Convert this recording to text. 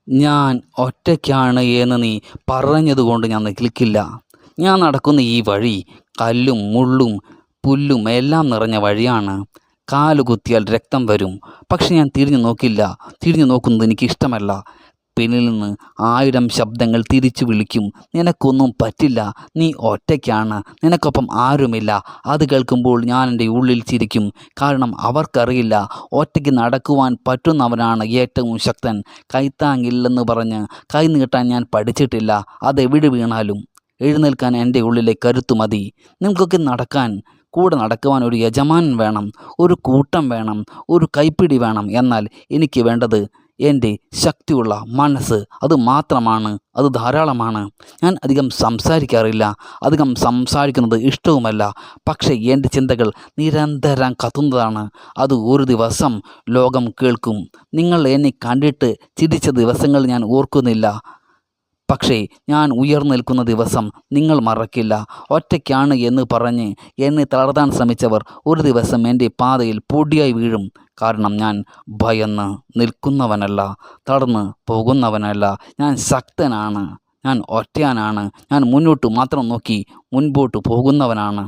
ഞാൻ ഒറ്റയ്ക്കാണ് എന്ന് നീ പറഞ്ഞതുകൊണ്ട് ഞാൻ നിൽക്കില്ല. ഞാൻ നടക്കുന്ന ഈ വഴി കല്ലും മുള്ളും പുല്ലും എല്ലാം നിറഞ്ഞ വഴിയാണ്. കാല് കുത്തിയാൽ രക്തം വരും. പക്ഷെ ഞാൻ തിരിഞ്ഞു നോക്കില്ല. തിരിഞ്ഞു നോക്കുന്നത് എനിക്കിഷ്ടമല്ല. പിന്നിൽ നിന്ന് 1000 ശബ്ദങ്ങൾ തിരിച്ചു വിളിക്കും, നിനക്കൊന്നും പറ്റില്ല, നീ ഒറ്റയ്ക്കാണ്, നിനക്കൊപ്പം ആരുമില്ല. അത് കേൾക്കുമ്പോൾ ഞാൻ എൻ്റെ ഉള്ളിൽ ചിരിക്കും. കാരണം അവർക്കറിയില്ല, ഒറ്റയ്ക്ക് നടക്കുവാൻ പറ്റുന്നവനാണ് ഏറ്റവും ശക്തൻ. കൈത്താങ്ങില്ലെന്ന് പറഞ്ഞ് കൈ നീട്ടാൻ ഞാൻ പഠിച്ചിട്ടില്ല. അതെവിടെ വീണാലും എഴുന്നേൽക്കാൻ എൻ്റെ ഉള്ളിലെ കരുത്തു മതി. നിങ്ങൾക്കൊക്കെ നടക്കാൻ, കൂടെ നടക്കുവാൻ ഒരു യജമാനൻ വേണം, ഒരു കൂട്ടം വേണം, ഒരു കൈപ്പിടി വേണം. എന്നാൽ എനിക്ക് വേണ്ടത് എൻ്റെ ശക്തിയുള്ള മനസ്സ്. അത് മാത്രമാണ്, അത് ധാരാളമാണ്. ഞാൻ അധികം സംസാരിക്കാറില്ല, അധികം സംസാരിക്കുന്നത് ഇഷ്ടവുമല്ല. പക്ഷേ എൻ്റെ ചിന്തകൾ നിരന്തരം കത്തുന്നതാണ്. അത് ഒരു ദിവസം ലോകം കേൾക്കും. നിങ്ങൾ എന്നെ കണ്ടിട്ട് ചിരിച്ച ദിവസങ്ങൾ ഞാൻ ഓർക്കുന്നില്ല. പക്ഷേ ഞാൻ ഉയർന്നേൽക്കുന്ന ദിവസം നിങ്ങൾ മറക്കില്ല. ഒറ്റയ്ക്കാണ് എന്ന് പറഞ്ഞ് എന്നെ തളർത്താൻ ശ്രമിച്ചവർ ഒരു ദിവസം എൻ്റെ പാതയിൽ പൊടിയായി വീഴും. കാരണം ഞാൻ ഭയന്ന് നിൽക്കുന്നവനല്ല, തളർന്ന് പോകുന്നവനല്ല. ഞാൻ ശക്തനാണ്, ഞാൻ ഒറ്റയാനാണ്, ഞാൻ മുന്നോട്ട് മാത്രം നോക്കി മുൻപോട്ട് പോകുന്നവനാണ്.